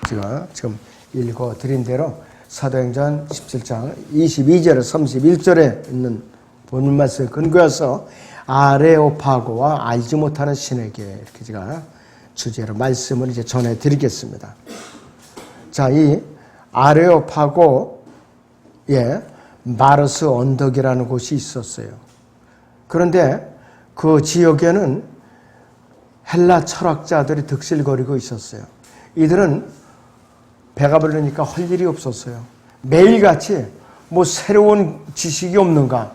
제가 지금 읽어드린 대로 사도행전 17장 22절에서 31절에 있는 본문 말씀에 근거해서 아레오파고와 알지 못하는 신에게 이렇게 제가 주제로 말씀을 이제 전해드리겠습니다. 자, 이 아레오파고에 마르스 언덕이라는 곳이 있었어요. 그런데 그 지역에는 헬라 철학자들이 득실거리고 있었어요. 이들은 배가 부르니까 할 일이 없었어요. 매일같이 뭐 새로운 지식이 없는가,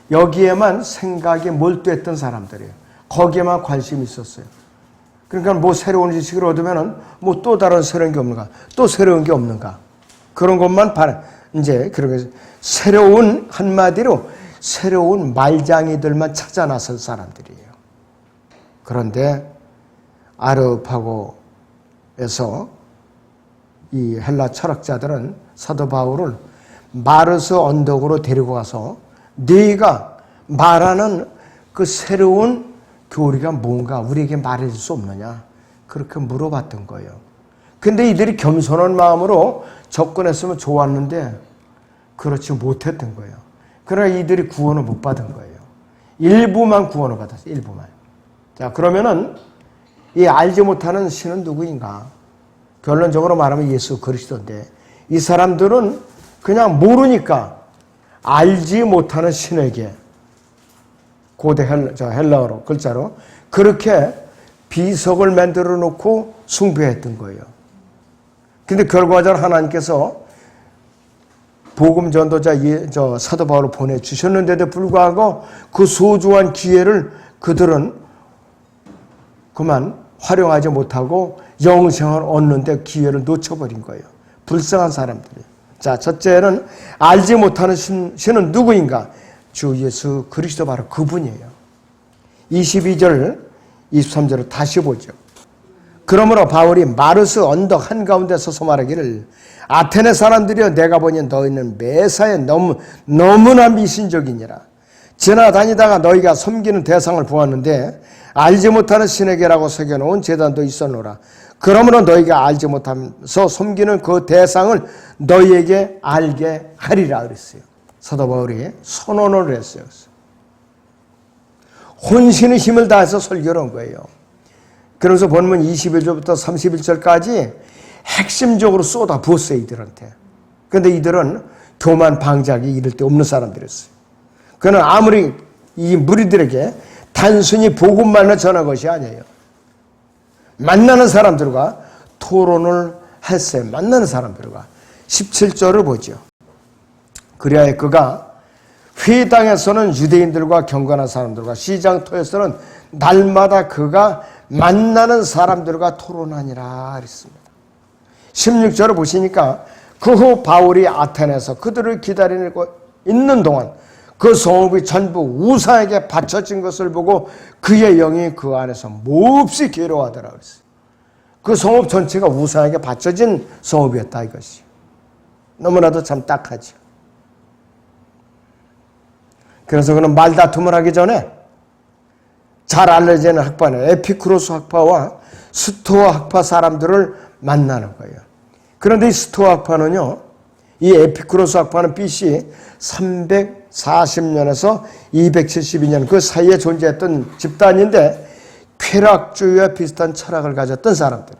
여기에만 생각이 몰두했던 사람들이에요. 거기에만 관심이 있었어요. 그러니까 뭐 새로운 지식을 얻으면은 뭐 또 다른 새로운 게 없는가, 또 새로운 게 없는가, 그런 것만 이제 그렇게 새로운, 한마디로 새로운 말장이들만 찾아 나선 사람들이에요. 그런데 아르파고에서 이 헬라 철학자들은 사도 바울을 마르스 언덕으로 데리고 가서 네가 말하는 그 새로운 교리가 뭔가 우리에게 말해줄 수 없느냐, 그렇게 물어봤던 거예요. 근데 이들이 겸손한 마음으로 접근했으면 좋았는데 그렇지 못했던 거예요. 그러나 이들이 구원을 못 받은 거예요. 일부만 구원을 받았어요. 일부만. 자, 그러면은 이 알지 못하는 신은 누구인가? 결론적으로 말하면 예수 그리스도인데, 이 사람들은 그냥 모르니까 알지 못하는 신에게, 고대 헬라어로 글자로 그렇게 비석을 만들어 놓고 숭배했던 거예요. 근데 결과적으로 하나님께서 복음 전도자 사도 바울을 보내주셨는데도 불구하고 그 소중한 기회를 그들은 그만 활용하지 못하고 영생을 얻는데 기회를 놓쳐버린 거예요. 불쌍한 사람들이에요. 자, 첫째는 알지 못하는 신은 누구인가? 주 예수 그리스도, 바로 그분이에요. 22절, 23절을 다시 보죠. 그러므로 바울이 마르스 언덕 한가운데 서서 말하기를, 아테네 사람들이여, 내가 보니 너희는 매사에 너무나 미신적이니라. 지나다니다가 너희가 섬기는 대상을 보았는데 알지 못하는 신에게라고 새겨놓은 제단도 있었노라. 그러므로 너희가 알지 못하면서 섬기는 그 대상을 너희에게 알게 하리라 그랬어요. 사도 바울이 선언을 했어요. 혼신의 힘을 다해서 설교를 한 거예요. 그래서 본문 21절부터 31절까지 핵심적으로 쏟아 부었어요, 이들한테. 그런데 이들은 교만 방작이 이를 데 없는 사람들이었어요. 그는 아무리 이 무리들에게 단순히 복음만을 전한 것이 아니에요. 만나는 사람들과 토론을 했어요. 만나는 사람들과. 17절을 보죠. 그리하여 그가 회당에서는 유대인들과 경건한 사람들과 시장터에서는 날마다 그가 만나는 사람들과 토론하니라 그랬습니다. 16절을 보시니까 그 후 바울이 아테네에서 그들을 기다리고 있는 동안 그 성읍이 전부 우상에게 바쳐진 것을 보고 그의 영이 그 안에서 몹시 괴로워하더라 그랬어요. 그 성읍 전체가 우상에게 바쳐진 성읍이었다 이것이. 너무나도 참 딱하죠. 그래서 그는 말다툼을 하기 전에 잘 알려지는 학파는 에피쿠로스 학파와 스토아 학파 사람들을 만나는 거예요. 그런데 이 스토아 학파는요, 이 에피쿠로스 학파는 BC 340년에서 272년 그 사이에 존재했던 집단인데 쾌락주의와 비슷한 철학을 가졌던 사람들.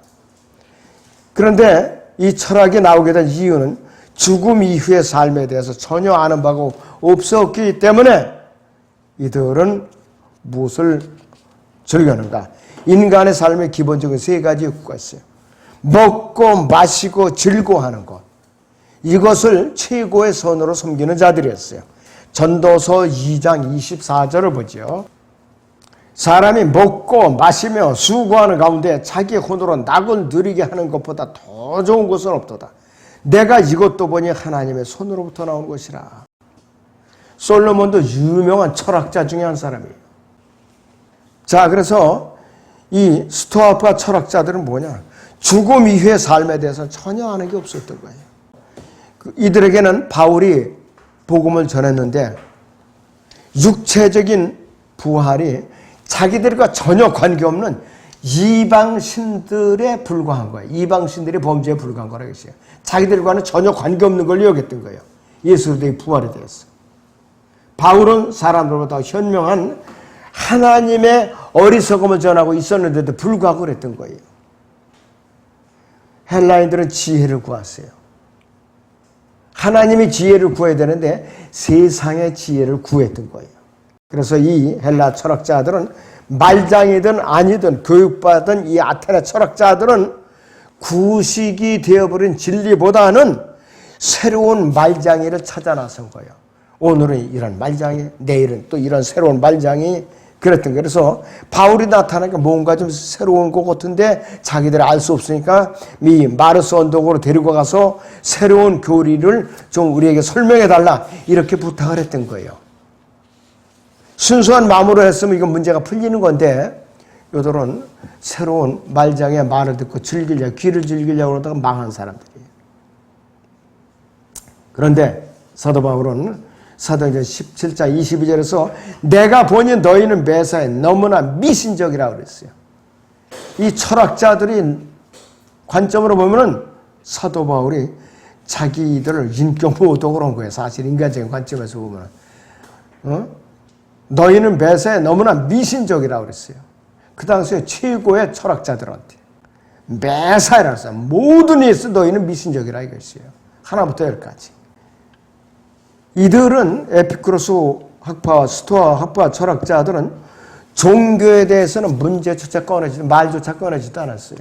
그런데 이 철학이 나오게 된 이유는 죽음 이후의 삶에 대해서 전혀 아는 바가 없었기 때문에 이들은 무엇을 즐겼는가? 인간의 삶의 기본적인 세 가지 욕구가 있어요. 먹고 마시고 즐거워하는 것. 이것을 최고의 선으로 섬기는 자들이었어요. 전도서 2장 24절을 보죠. 사람이 먹고 마시며 수고하는 가운데 자기 혼으로 낙을 누리게 하는 것보다 더 좋은 것은 없도다. 내가 이것도 보니 하나님의 손으로부터 나온 것이라. 솔로몬도 유명한 철학자 중에 한 사람이에요. 자, 그래서 이 스토아파 철학자들은 뭐냐? 죽음 이후의 삶에 대해서는 전혀 아는 게 없었던 거예요. 이들에게는 바울이 복음을 전했는데 육체적인 부활이 자기들과 전혀 관계없는 이방신들에 불과한 거예요. 이방신들이 범죄에 불과한 거라고 했어요. 자기들과는 전혀 관계없는 걸 여겼던 거예요. 예수 그리스도의 부활에 대해서. 바울은 사람들보다 현명한 하나님의 어리석음을 전하고 있었는데도 불구하고 그랬던 거예요. 헬라인들은 지혜를 구했어요. 하나님이 지혜를 구해야 되는데 세상의 지혜를 구했던 거예요. 그래서 이 헬라 철학자들은 말장이든 아니든 교육받은 이 아테네 철학자들은 구식이 되어버린 진리보다는 새로운 말장이를 찾아 나선 거예요. 오늘은 이런 말장이, 내일은 또 이런 새로운 말장이 그랬던 거예요. 그래서 바울이 나타나니까 뭔가 좀 새로운 것 같은데 자기들이 알 수 없으니까 이 마르스 언덕으로 데리고 가서 새로운 교리를 좀 우리에게 설명해 달라 이렇게 부탁을 했던 거예요. 순수한 마음으로 했으면 이건 문제가 풀리는 건데 요들은 새로운 말장의 말을 듣고 귀를 즐기려고 그러다가 망한 사람들이에요. 그런데 사도 바울은 사도행전 17장 22절에서 내가 보니 너희는 매사에 너무나 미신적이라고 그랬어요. 이 철학자들이 관점으로 보면은 사도 바울이 자기들을 인격모독으로 한 거예요. 사실 인간적인 관점에서 보면. 너희는 매사에 너무나 미신적이라고 그랬어요. 그 당시에 최고의 철학자들한테. 매사라고 했어요. 모든 일에서 너희는 미신적이라 이것이에요. 하나부터 열까지. 이들은 에피쿠로스 학파와 스토아 학파 철학자들은 종교에 대해서는 말조차 꺼내지도 않았어요.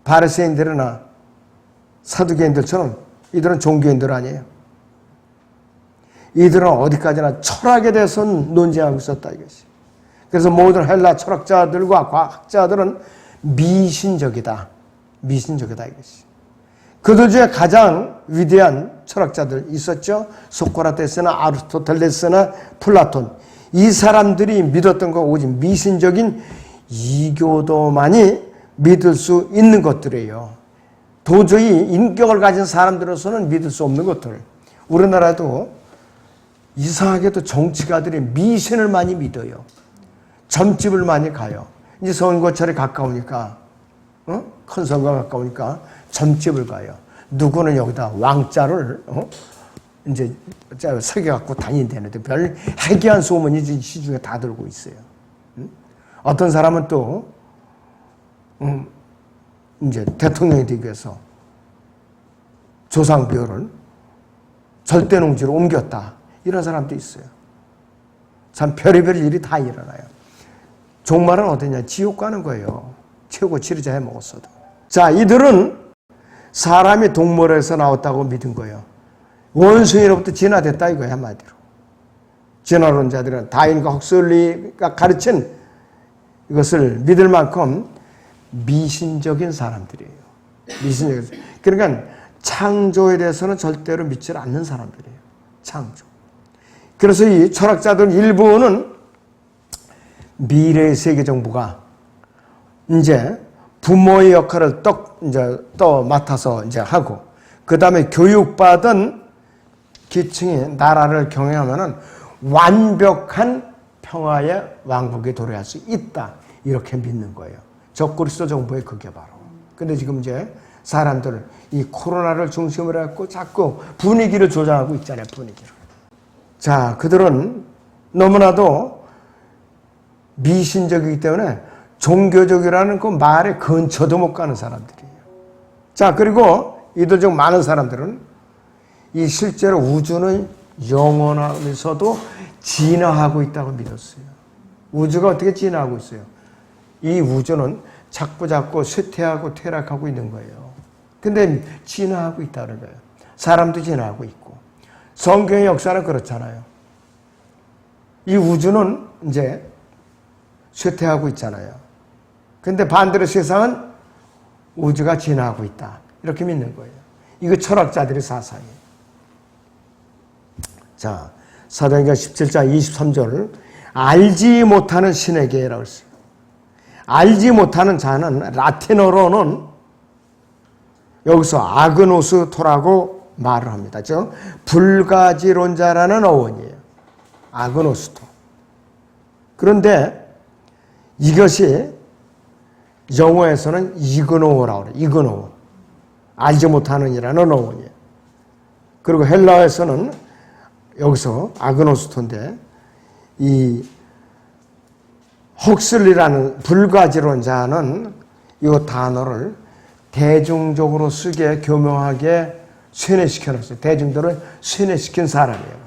바리새인들이나 사두개인들처럼 이들은 종교인들 아니에요. 이들은 어디까지나 철학에 대해서는 논쟁하고 있었다 이것이. 그래서 모든 헬라 철학자들과 과학자들은 미신적이다 이것이. 그들 중에 가장 위대한 철학자들 있었죠. 소크라테스나 아리스토텔레스나 플라톤. 이 사람들이 믿었던 거 오직 미신적인 이교도만이 믿을 수 있는 것들이에요. 도저히 인격을 가진 사람들로서는 믿을 수 없는 것들. 우리나라도 이상하게도 정치가들이 미신을 많이 믿어요. 점집을 많이 가요. 이제 선거철이 가까우니까 큰 선거가 가까우니까 점집을 가요. 누구는 여기다 왕자를 이제 새겨갖고 다닌다는데 별 해괴한 소문이 시중에 다 들고 있어요. 어떤 사람은 또 이제 대통령이 되기 위해서 조상비호를 절대농지로 옮겼다. 이런 사람도 있어요. 참 별의별 일이 다 일어나요. 종말은 어디냐? 지옥 가는 거예요. 최고 지리자 해먹었어도. 자, 이들은 사람이 동물에서 나왔다고 믿은 거예요. 원숭이로부터 진화됐다 이거야 한마디로. 진화론자들은 다윈과 헉슬리가 가르친 이것을 믿을 만큼 미신적인 사람들이에요. 미신적인. 그러니까 창조에 대해서는 절대로 믿지 않는 사람들이에요. 창조. 그래서 이 철학자들 일부는 미래의 세계 정부가 이제 부모의 역할을 또 맡아서 이제 하고, 그 다음에 교육받은 기층이 나라를 경영하면은 완벽한 평화의 왕국에 도래할 수 있다. 이렇게 믿는 거예요. 적그리스도 정부의 그게 바로. 근데 지금 이제 사람들 이 코로나를 중심으로 해갖고 자꾸 분위기를 조장하고 있잖아요. 분위기를. 자, 그들은 너무나도 미신적이기 때문에 종교적이라는 그 말에 근처도 못 가는 사람들이에요. 자, 그리고 이들 중 많은 사람들은 이 실제로 우주는 영원하면서도 진화하고 있다고 믿었어요. 우주가 어떻게 진화하고 있어요? 이 우주는 자꾸 쇠퇴하고 퇴락하고 있는 거예요. 근데 진화하고 있다는 거예요. 사람도 진화하고 있고. 성경의 역사는 그렇잖아요. 이 우주는 이제 쇠퇴하고 있잖아요. 근데 반대로 세상은 우주가 진화하고 있다. 이렇게 믿는 거예요. 이거 철학자들의 사상이에요. 자, 사도행전 17장 23절 알지 못하는 신에게라고 했어요. 알지 못하는 자는 라틴어로는 여기서 아그노스토라고 말을 합니다. 즉 불가지론자라는 어원이에요. 아그노스토. 그런데 이것이 영어에서는 이그노어라고 그래요. 이그노어. 알지 못하는 이라는 어원이에요. 그리고 헬라어에서는 여기서 아그노스토인데 이 헉슬리라는 불가지론자는 이 단어를 대중적으로 쓰게 교묘하게 쇠뇌시켜놨어요. 대중들을 쇠뇌시킨 사람이에요.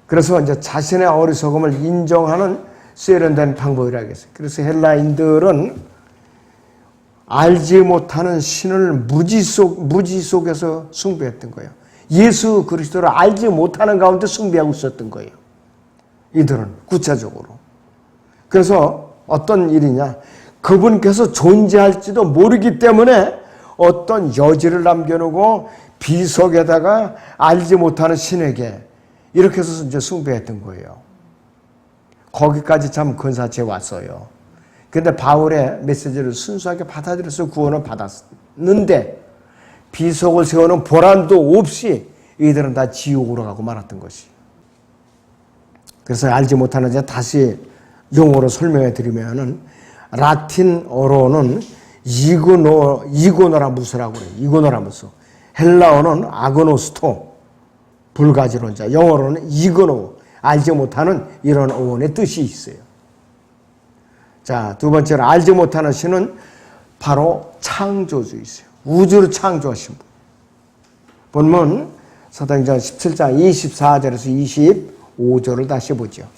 그래서 이제 자신의 어리석음을 인정하는 세련된 방법이라겠어요. 그래서 헬라인들은 알지 못하는 신을 무지 속에서 숭배했던 거예요. 예수 그리스도를 알지 못하는 가운데 숭배하고 있었던 거예요. 이들은 구체적으로. 그래서 어떤 일이냐. 그분께서 존재할지도 모르기 때문에 어떤 여지를 남겨놓고 비석에다가 알지 못하는 신에게 이렇게 해서 이제 숭배했던 거예요. 거기까지 참 근사치에 왔어요. 그런데 바울의 메시지를 순수하게 받아들여서 구원을 받았는데 비석을 세우는 보람도 없이 이들은 다 지옥으로 가고 말았던 것이. 그래서 알지 못하는 자 다시 용어로 설명해 드리면은 라틴어로는 이고노라무스라고 그래요. 이고노라무스. 헬라어는 아그노스토, 불가지론자. 영어로는 이고노, 알지 못하는 이런 어원의 뜻이 있어요. 자, 두 번째로 알지 못하는 신은 바로 창조주이세요. 우주를 창조하신 분. 본문 사도행전 17장 24절에서 25절을 다시 보죠.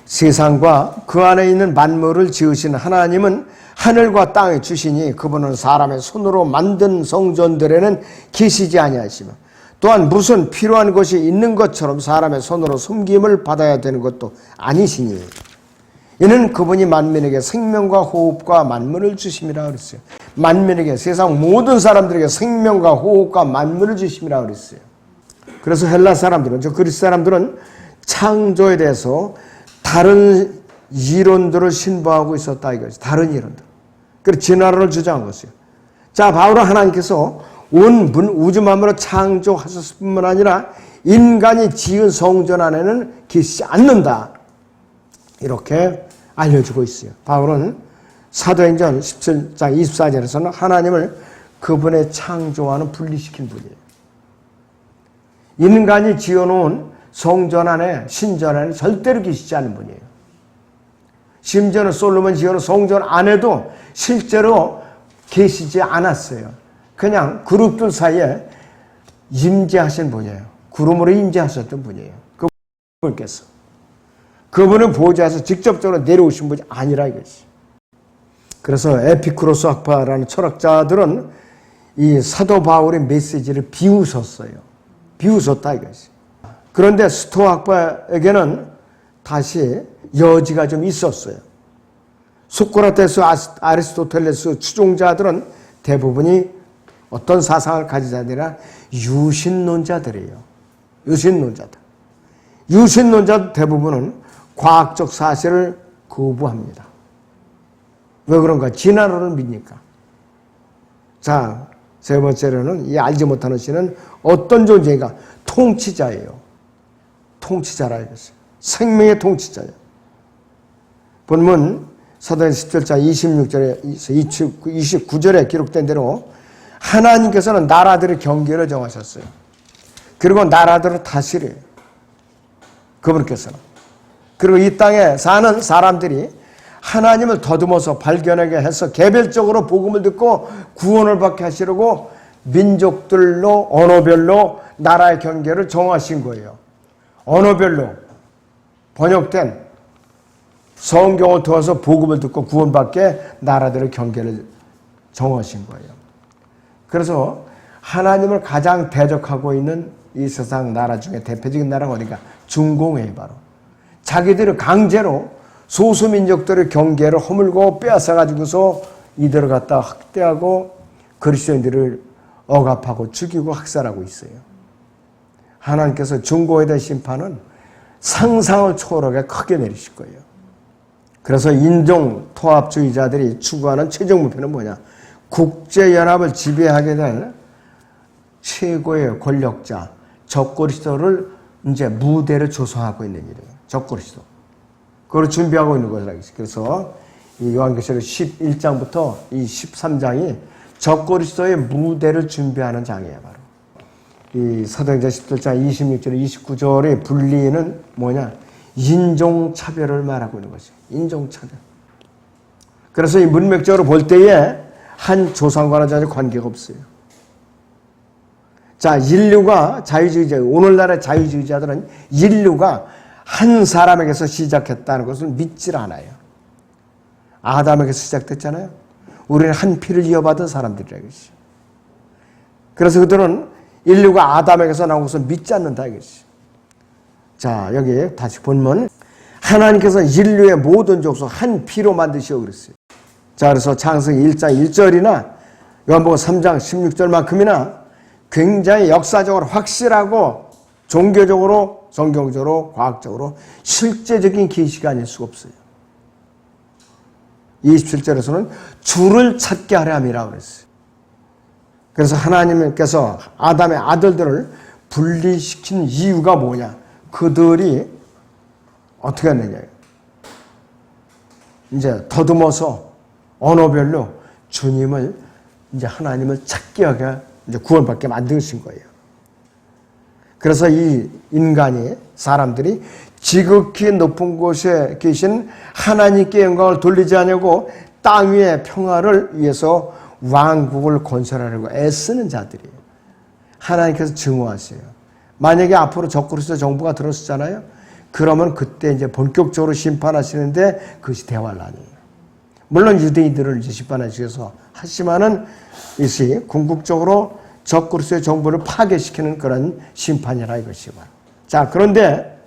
세상과 그 안에 있는 만물을 지으신 하나님은 하늘과 땅의 주시니 그분은 사람의 손으로 만든 성전들에는 계시지 아니하시며 또한 무슨 필요한 것이 있는 것처럼 사람의 손으로 섬김을 받아야 되는 것도 아니시니 이는 그분이 만민에게 생명과 호흡과 만물을 주심이라 그랬어요. 만민에게, 세상 모든 사람들에게 생명과 호흡과 만물을 주심이라 그랬어요. 그래서 헬라 사람들은, 그리스 사람들은 창조에 대해서 다른 이론들을 신봉하고 있었다 이거죠. 다른 이론들. 그래서 진화론을 주장한 것이에요. 자, 바울은 하나님께서 온 우주 만물을 창조하셨을 뿐만 아니라 인간이 지은 성전 안에는 계시지 않는다. 이렇게 알려주고 있어요. 바울은 사도행전 17장 24절에서는 하나님을 그분의 창조와는 분리시킨 분이에요. 인간이 지어놓은 성전 안에, 신전 안에 절대로 계시지 않은 분이에요. 심지어는 솔로몬 지어놓은 성전 안에도 실제로 계시지 않았어요. 그냥 그룹들 사이에 임재하신 분이에요. 구름으로 임재하셨던 분이에요. 그분께서. 그분은 보좌에서 직접적으로 내려오신 분이 아니라 이것이. 그래서 에피쿠로스 학파라는 철학자들은 이 사도 바울의 메시지를 비웃었어요. 비웃었다 이것이. 그런데 스토아 학파에게는 다시 여지가 좀 있었어요. 소크라테스, 아리스토텔레스 추종자들은 대부분이 어떤 사상을 가진 자들이라 유신론자들이에요. 유신론자들. 유신론자 대부분은 과학적 사실을 거부합니다. 왜 그런가? 진화론을 믿니까. 자, 세 번째로는 이 알지 못하는 신은 어떤 존재인가? 통치자예요. 통치자라 이것이. 생명의 통치자예요. 본문 사도행전 17장 26절에서 29절에 기록된 대로 하나님께서는 나라들의 경계를 정하셨어요. 그리고 나라들을 다스려요. 그분께서는. 그리고 이 땅에 사는 사람들이 하나님을 더듬어서 발견하게 해서 개별적으로 복음을 듣고 구원을 받게 하시려고 민족들로, 언어별로 나라의 경계를 정하신 거예요. 언어별로 번역된 성경을 통해서 복음을 듣고 구원받게 나라들의 경계를 정하신 거예요. 그래서 하나님을 가장 대적하고 있는 이 세상 나라 중에 대표적인 나라가 어디가? 중공회에 바로. 자기들이 강제로 소수민족들의 경계를 허물고 빼앗아가지고서 이들을 갖다 학대하고 그리스도인들을 억압하고 죽이고 학살하고 있어요. 하나님께서 중공회에 대한 심판은 상상을 초월하게 크게 내리실 거예요. 그래서 인종 통합주의자들이 추구하는 최종 목표는 뭐냐? 국제연합을 지배하게 될 최고의 권력자 적그리스도를 이제 무대를 조성하고 있는 일이에요. 적그리스도. 그걸 준비하고 있는 것이라고 했어요. 그래서 이 요한계시록 11장부터 이 13장이 적그리스도의 무대를 준비하는 장이에요. 바로 이 사도행전 17장 26절 29절의 분리는 뭐냐? 인종차별을 말하고 있는 것이죠. 인종차별. 그래서 이 문맥적으로 볼 때에 한 조상과는 전혀 관계가 없어요. 자, 인류가 자유주의자, 오늘날의 자유주의자들은 인류가 한 사람에게서 시작했다는 것을 믿질 않아요. 아담에게서 시작됐잖아요. 우리는 한 피를 이어받은 사람들이라 이것이. 그래서 그들은 인류가 아담에게서 나온 것을 믿지 않는다 이것이. 자, 여기 다시 보면 하나님께서 인류의 모든 족속 한 피로 만드시오 그랬어요. 자, 그래서 창세기 1장 1절이나 요한복음 3장 16절만큼이나 굉장히 역사적으로 확실하고 종교적으로, 성경적으로, 과학적으로 실제적인 계시가 아닐 수가 없어요. 27절에서는 주를 찾게 하려 함이라고 그랬어요. 그래서 하나님께서 아담의 아들들을 분리시킨 이유가 뭐냐? 그들이 어떻게 했느냐? 이제 더듬어서 언어별로 주님을 이제 하나님을 찾게 하게 이제 구원받게 만드신 거예요. 그래서 이 인간이 사람들이 지극히 높은 곳에 계신 하나님께 영광을 돌리지 않냐고 땅 위의 평화를 위해서 왕국을 건설하려고 애쓰는 자들이에요. 하나님께서 증오하세요. 만약에 앞으로 적그리스도 정부가 들어섰잖아요. 그러면 그때 이제 본격적으로 심판하시는데 그것이 대환란이에요. 물론 유대인들을 이제 심판하시면서 하지만은 이것이 궁극적으로 적그리스도의 정부를 파괴시키는 그런 심판이라 이것이고. 자, 그런데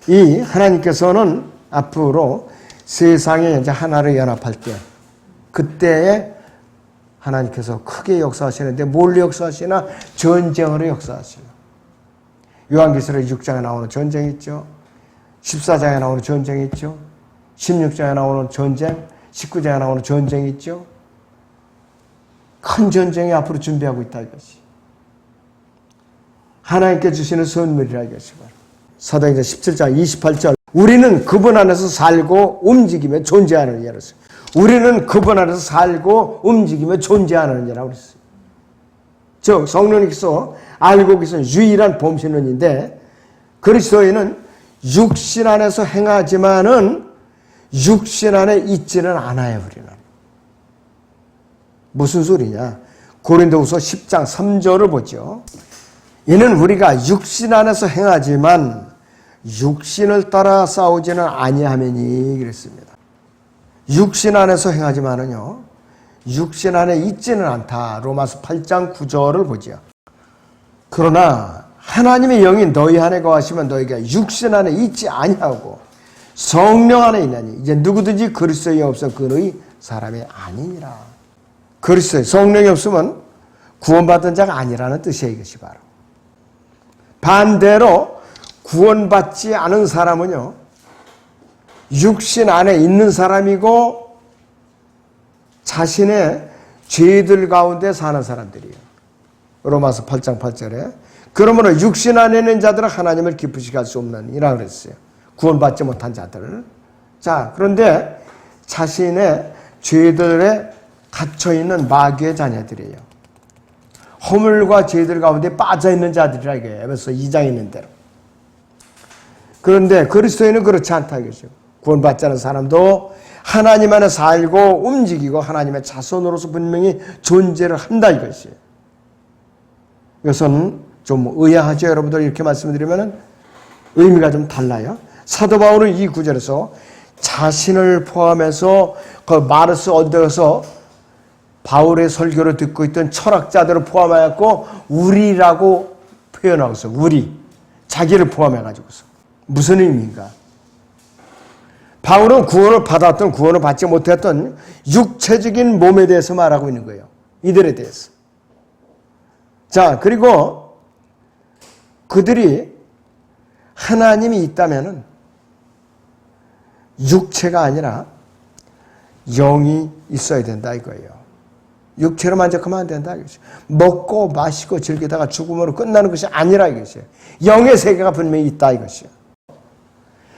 이 하나님께서는 앞으로 세상에 이제 하나를 연합할 때 그때에 하나님께서 크게 역사하시는데 뭘로 역사하시나? 전쟁으로 역사하시나. 요한계시록 6장에 나오는 전쟁이 있죠. 14장에 나오는 전쟁이 있죠. 16장에 나오는 전쟁, 19장에 나오는 전쟁이 있죠. 큰 전쟁이 앞으로 준비하고 있다 이것이. 하나님께 주시는 선물이라 이것이 바로. 사도행전 17장 28절 우리는 그분 안에서 살고 움직이며 존재하는 이라고 했어요. 우리는 그분 안에서 살고 움직이며 존재하는 이라고 했어요. 즉 성령님께서 알고 계신 유일한 범신론인데 그리스도인은 육신 안에서 행하지만은 육신 안에 있지는 않아요. 우리는. 무슨 소리냐? 고린도후서 10장 3절을 보죠. 이는 우리가 육신 안에서 행하지만 육신을 따라 싸우지는 아니하매니 그랬습니다. 육신 안에서 행하지만은요. 육신 안에 있지는 않다. 로마서 8장 9절을 보죠. 그러나 하나님의 영이 너희 안에 거하시면 너희가 육신 안에 있지 아니하고 성령 안에 있나니 이제 누구든지 그리스도의 영 없으면 그의 사람이 아니니라. 그리스도의 성령이 없으면 구원받은 자가 아니라는 뜻이에요. 이것이 바로. 반대로 구원받지 않은 사람은요. 육신 안에 있는 사람이고 자신의 죄들 가운데 사는 사람들이에요. 로마서 8장 8절에 그러므로 육신 안에 있는 자들은 하나님을 기쁘시게 할 수 없느니라 그랬어요. 구원받지 못한 자들. 자, 그런데 자신의 죄들에 갇혀있는 마귀의 자녀들이에요. 허물과 죄들 가운데 빠져있는 자들이라 이거예요. 에베소 2장에 있는 대로. 그런데 그리스도인은 그렇지 않다 이거죠. 구원받지 않은 사람도 하나님 안에 살고 움직이고 하나님의 자손으로서 분명히 존재를 한다 이것이에요. 이것은 좀 의아하죠. 여러분들 이렇게 말씀드리면 의미가 좀 달라요. 사도 바울은 이 구절에서 자신을 포함해서 그 마르스 언덕에서 바울의 설교를 듣고 있던 철학자들을 포함하였고 우리라고 표현하고 있어요. 우리. 자기를 포함해가지고서. 무슨 의미인가? 바울은 구원을 받았던 구원을 받지 못했던 육체적인 몸에 대해서 말하고 있는 거예요. 이들에 대해서. 자, 그리고 그들이 하나님이 있다면은 육체가 아니라 영이 있어야 된다 이거예요. 육체로 만족하면 안 된다 이것이. 먹고 마시고 즐기다가 죽음으로 끝나는 것이 아니라 이것이에요. 영의 세계가 분명히 있다 이것이에요.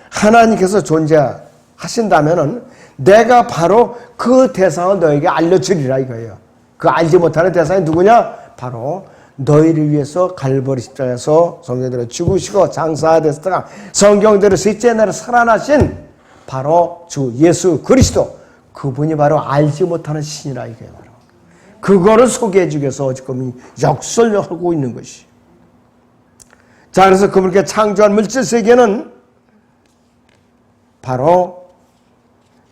하나님께서 존재하고 하신다면은 내가 바로 그 대상을 너에게 알려주리라 이거예요. 그 알지 못하는 대상이 누구냐? 바로 너희를 위해서 갈보리 십자가에서 성경대로 죽으시고 장사되셨다가 성경대로 셋째 날에 살아나신 바로 주 예수 그리스도, 그분이 바로 알지 못하는 신이라 이거예요. 바로 그거를 소개해 주기 위해서 지금 역설하고 있는 것이. 자, 그래서 그분께 창조한 물질 세계는 바로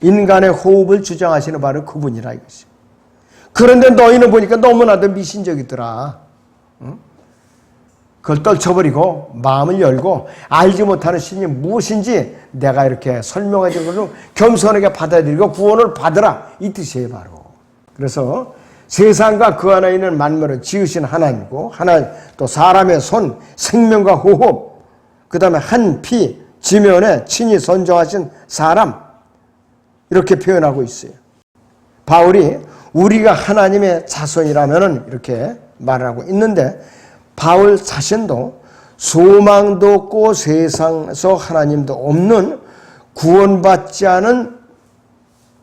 인간의 호흡을 주장하시는 바로 그분이라 이것이. 그런데 너희는 보니까 너무나도 미신적이더라. 응? 그걸 떨쳐버리고 마음을 열고 알지 못하는 신이 무엇인지 내가 이렇게 설명해 준 것을 겸손하게 받아들이고 구원을 받으라, 이 뜻이에요 바로. 그래서 세상과 그 안에 있는 만물을 지으신 하나님이고, 하나님 또 사람의 손, 생명과 호흡, 그 다음에 한 피, 지면에 친히 선정하신 사람, 이렇게 표현하고 있어요. 바울이 우리가 하나님의 자손이라면 이렇게 말하고 있는데, 바울 자신도 소망도 없고 세상에서 하나님도 없는 구원받지 않은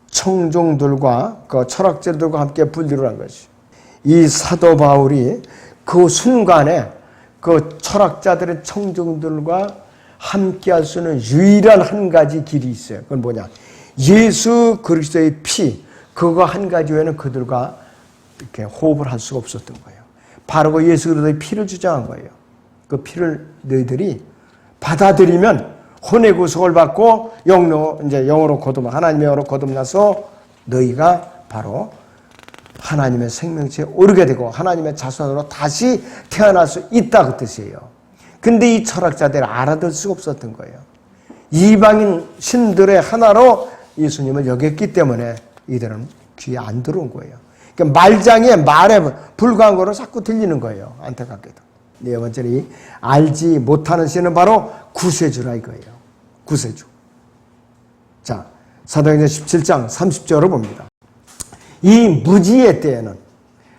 청중들과 그 철학자들과 함께 분류를 한 것이. 이 사도 바울이 그 순간에 그 철학자들의 청중들과 함께 할 수 있는 유일한 한 가지 길이 있어요. 그건 뭐냐? 예수 그리스도의 피, 그거 한 가지 외에는 그들과 이렇게 호흡을 할 수가 없었던 거예요. 바로 그 예수 그리스도의 피를 주장한 거예요. 그 피를 너희들이 받아들이면 혼의 구속을 받고 영으로 거듭, 하나님의 영으로 거듭나서 너희가 바로 하나님의 생명체에 오르게 되고 하나님의 자손으로 다시 태어날 수 있다, 그 뜻이에요. 근데 이 철학자들이 알아들 수가 없었던 거예요. 이방인 신들의 하나로 예수님을 여겼기 때문에 이들은 귀에 안 들어온 거예요. 그러니까 말장에 말에 불과한 거로 자꾸 들리는 거예요. 안타깝게도. 네 번째로 알지 못하는 신은 바로 구세주라 이거예요. 구세주. 자, 사도행전 17장 30절을 봅니다. 이 무지의 때에는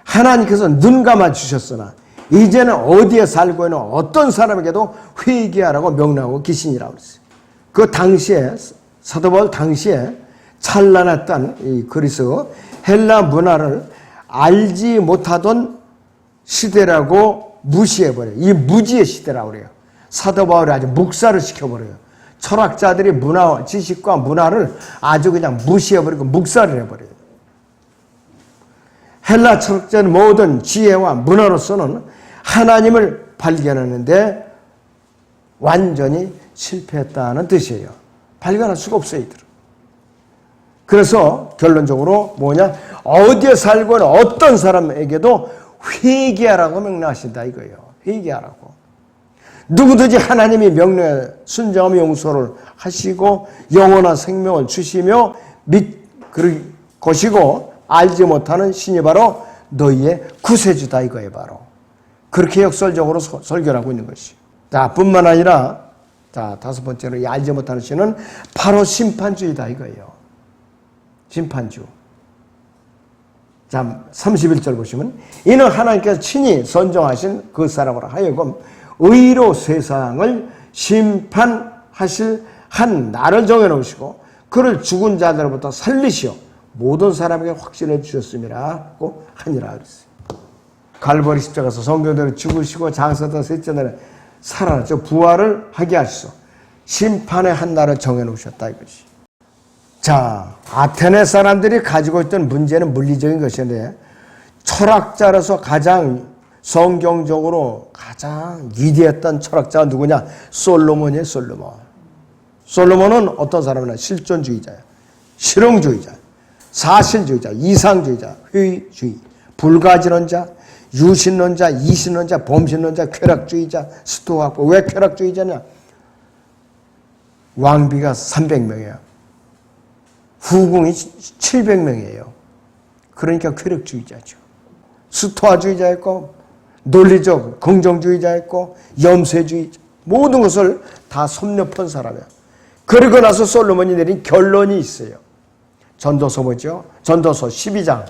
하나님께서 눈 감아 주셨으나 이제는 어디에 살고 있는 어떤 사람에게도 회개하라고 명령하고 계시니라고 그랬어요. 그 당시에 사도 바울 당시에 찬란했던 이 그리스 헬라 문화를 알지 못하던 시대라고 무시해버려요. 이 무지의 시대라고 그래요. 사도 바울이 아주 묵살을 시켜버려요. 철학자들이 문화, 지식과 문화를 아주 그냥 무시해버리고 묵살을 해버려요. 헬라 철학자는 모든 지혜와 문화로서는 하나님을 발견하는데 완전히 실패했다는 뜻이에요. 발견할 수가 없어요, 이들은. 그래서 결론적으로 뭐냐? 어디에 살고 있는 어떤 사람에게도 회개하라고 명령하신다 이거예요. 회개하라고. 누구든지 하나님이 명령에 순종하며 용서를 하시고 영원한 생명을 주시며 것이고 알지 못하는 신이 바로 너희의 구세주다 이거예요. 바로 그렇게 역설적으로 설교를 하고 있는 것이. 자, 뿐만 아니라 자, 다섯 번째로 이 알지 못하는 신은 바로 심판주의다 이거예요. 심판주. 자, 31절 보시면 이는 하나님께서 친히 선정하신 그 사람으로 하여금 의로 세상을 심판하실 한 날을 정해놓으시고 그를 죽은 자들로부터 살리시어 모든 사람에게 확신해 주셨음이라고 하니라 그랬어요. 갈보리 십자가에서 성경대로 죽으시고 장사된 셋째 날에 살아나서 부활을 하게 하시소 심판의 한 날을 정해놓으셨다 이것이. 자, 아테네 사람들이 가지고 있던 문제는 물리적인 것인데 철학자로서 가장 성경적으로 가장 위대했던 철학자가 누구냐? 솔로몬이에요. 솔로몬. 솔로몬은 어떤 사람이냐? 실존주의자예요. 실용주의자, 사실주의자, 이상주의자, 회의주의, 불가지론자, 유신론자, 이신론자, 범신론자, 쾌락주의자, 스토아고. 왜 쾌락주의자냐? 왕비가 300명이에요. 후궁이 700명이에요. 그러니까 쾌락주의자죠. 스토아주의자였고 논리적 긍정주의자였고 염세주의자, 모든 것을 다 섭렵한 사람이에요. 그리고 나서 솔로몬이 내린 결론이 있어요. 전도서 보죠. 전도서 12장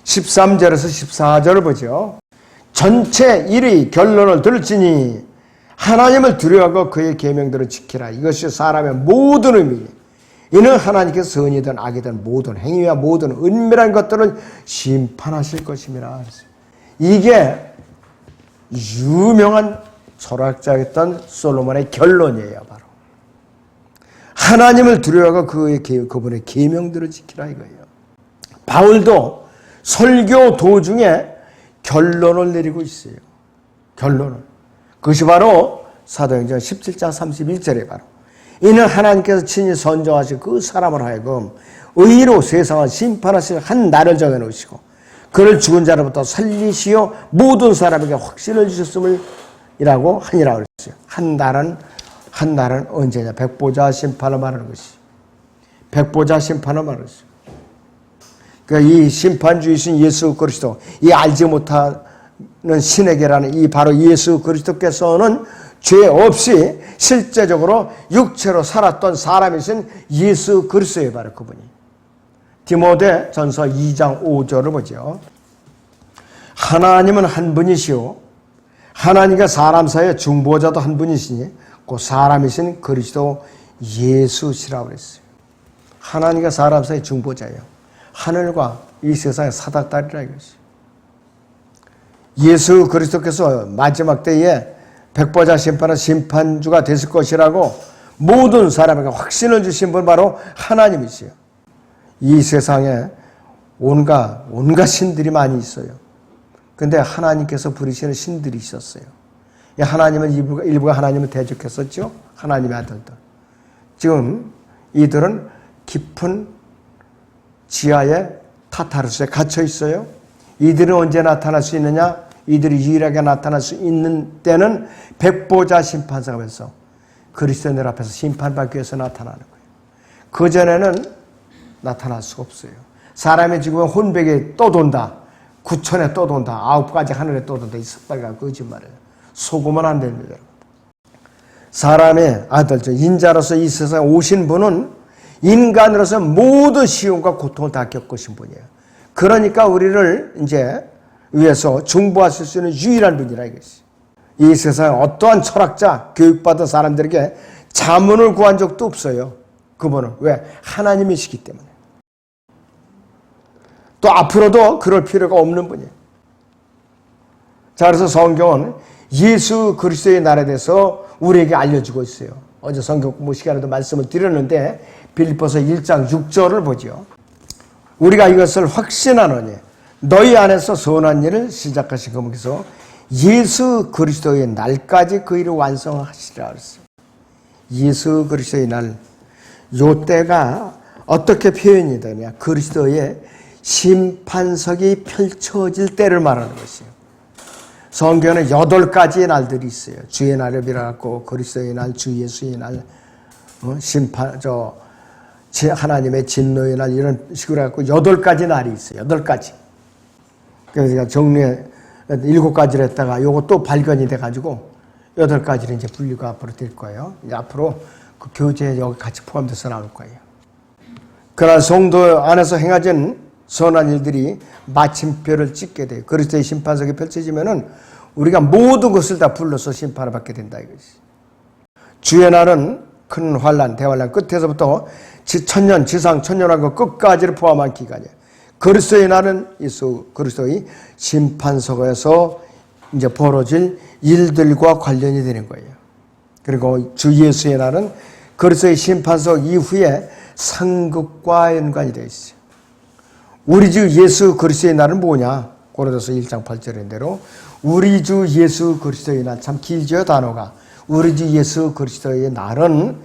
13절에서 14절을 보죠. 전체 일의 결론을 들을지니 하나님을 두려워하고 그의 계명들을 지키라. 이것이 사람의 모든 의미. 이는 하나님께서 선이든 악이든 모든 행위와 모든 은밀한 것들을 심판하실 것입니다. 이게 유명한 철학자였던 솔로몬의 결론이에요. 바로 하나님을 두려워하고 그분의 계명들을 지키라 이거예요. 바울도 설교 도중에 결론을 내리고 있어요. 결론을. 그것이 바로 사도행전 17장 31절에 바로 이는 하나님께서 친히 선정하신 그 사람을 하여금 의로 세상을 심판하실 한 날을 정해놓으시고 그를 죽은 자로부터 살리시어 모든 사람에게 확신을 주셨음을 이라고 하니라 그랬어요. 한 날은 언제냐? 백보자 심판을 말하는 것이. 백보자 심판을 말하는 것이. 그러니까 이 심판주이신 예수 그리스도, 이 알지 못하는 신에게라는 이 바로 예수 그리스도께서는 죄 없이 실제적으로 육체로 살았던 사람이신 예수 그리스도예요. 바로 그분이. 디모데 전서 2장 5절을 보죠. 하나님은 한 분이시오. 하나님과 사람 사이의 중보자도 한 분이시니 그 사람이신 그리스도 예수시라고 그랬어요. 하나님과 사람 사이의 중보자예요. 하늘과 이 세상의 사닥다리라 이것이. 예수 그리스도께서 마지막 때에 백보자 심판은 심판주가 됐을 것이라고 모든 사람에게 확신을 주신 분 바로 하나님이시요. 이 세상에 온갖 신들이 많이 있어요. 근데 하나님께서 부르시는 신들이 있었어요. 하나님은 일부가 하나님을 대적했었죠. 하나님의 아들들. 지금 이들은 깊은 지하에 타타르스에 갇혀 있어요. 이들은 언제 나타날 수 있느냐? 이들이 유일하게 나타날 수 있는 때는 백보자 심판사에서 그리스도인들 앞에서 심판받기 위해서 나타나는 거예요. 그전에는 나타날 수가 없어요. 사람이 죽으면 혼백에 떠돈다. 구천에 떠돈다. 9가지 하늘에 떠돈다. 이 습발과 거짓말이에요. 속으면 안 됩니다. 사람의 아들, 인자로서 이 세상에 오신 분은 인간으로서 모든 시험과 고통을 다 겪으신 분이에요. 그러니까 우리를 이제 위해서 중보하실 수 있는 유일한 분이라 이것이. 이 세상에 어떠한 철학자, 교육받은 사람들에게 자문을 구한 적도 없어요. 그분은. 왜? 하나님이시기 때문에. 또 앞으로도 그럴 필요가 없는 분이에요. 자, 그래서 성경은 예수 그리스도의 날에 대해서 우리에게 알려주고 있어요. 어제 성경 공부 시간에도 말씀을 드렸는데 빌립보서 1장 6절을 보죠. 우리가 이것을 확신하노니 너희 안에서 선한 일을 시작하신 그분께서 예수 그리스도의 날까지 그 일을 완성하시리라 그랬어요. 예수 그리스도의 날, 요 때가 어떻게 표현이 되냐? 그리스도의 심판석이 펼쳐질 때를 말하는 것이에요. 성경에는 8가지의 날들이 있어요. 주의 날을 빌어갖고 그리스도의 날, 주 예수의 날, 하나님의 진노의 날 이런 식으로 해갖고 8가지 날이 있어요. 8가지. 그래서 정리해 7가지를 했다가 요거 또 발견이 돼가지고 8가지를 이제 분류가 앞으로 될 거예요. 이제 앞으로 그 교재에 여기 같이 포함돼서 나올 거예요. 그러나 성도 안에서 행하진 선한 일들이 마침표를 찍게 돼요. 그리스도의 심판석이 펼쳐지면은 우리가 모든 것을 다 불러서 심판을 받게 된다 이것이. 주의 날은 큰 환난, 대환난 끝에서부터 천년, 지상, 천년왕국 끝까지를 포함한 기간이에요. 그리스도의 날은 예수 그리스도의 심판석에서 이제 벌어질 일들과 관련이 되는 거예요. 그리고 주 예수의 날은 그리스도의 심판석 이후에 상급과 연관이 되어 있어요. 우리 주 예수 그리스도의 날은 뭐냐? 고린도서 1장 8절인 대로 우리 주 예수 그리스도의 날, 참 길죠 단어가. 우리 주 예수 그리스도의 날은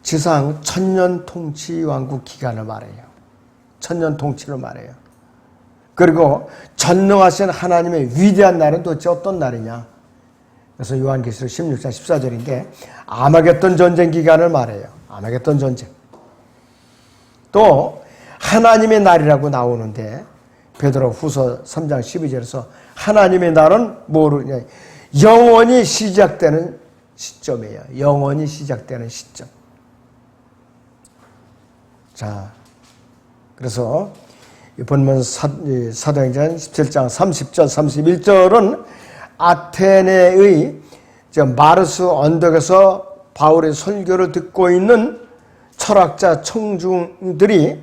지상 천년 통치 왕국 기간을 말해요. 천년 통치를 말해요. 그리고 전능하신 하나님의 위대한 날은 도대체 어떤 날이냐? 그래서 요한계시록 16장 14절인데 아마겟돈 전쟁 기간을 말해요. 아마겟돈 전쟁. 또 하나님의 날이라고 나오는데 베드로 후서 3장 12절에서 하나님의 날은 뭐냐? 영원히 시작되는 시점이에요. 영원히 시작되는 시점. 자, 그래서 본문 사도행전 17장 30절 31절은 아테네의 마르스 언덕에서 바울의 설교를 듣고 있는 철학자 청중들이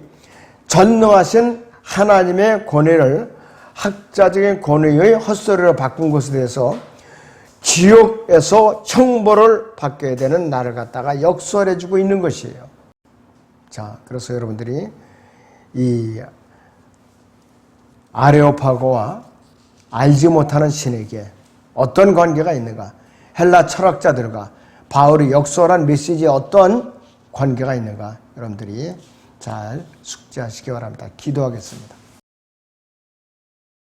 전능하신 하나님의 권위를 학자적인 권위의 헛소리로 바꾼 것에 대해서 지옥에서 형벌을 받게 되는 날을 갖다가 역설해주고 있는 것이에요. 자, 그래서 여러분들이 이 아레오파고와 알지 못하는 신에게 어떤 관계가 있는가, 헬라 철학자들과 바울이 역설한 메시지에 어떤 관계가 있는가, 여러분들이 잘 숙지하시기 바랍니다. 기도하겠습니다.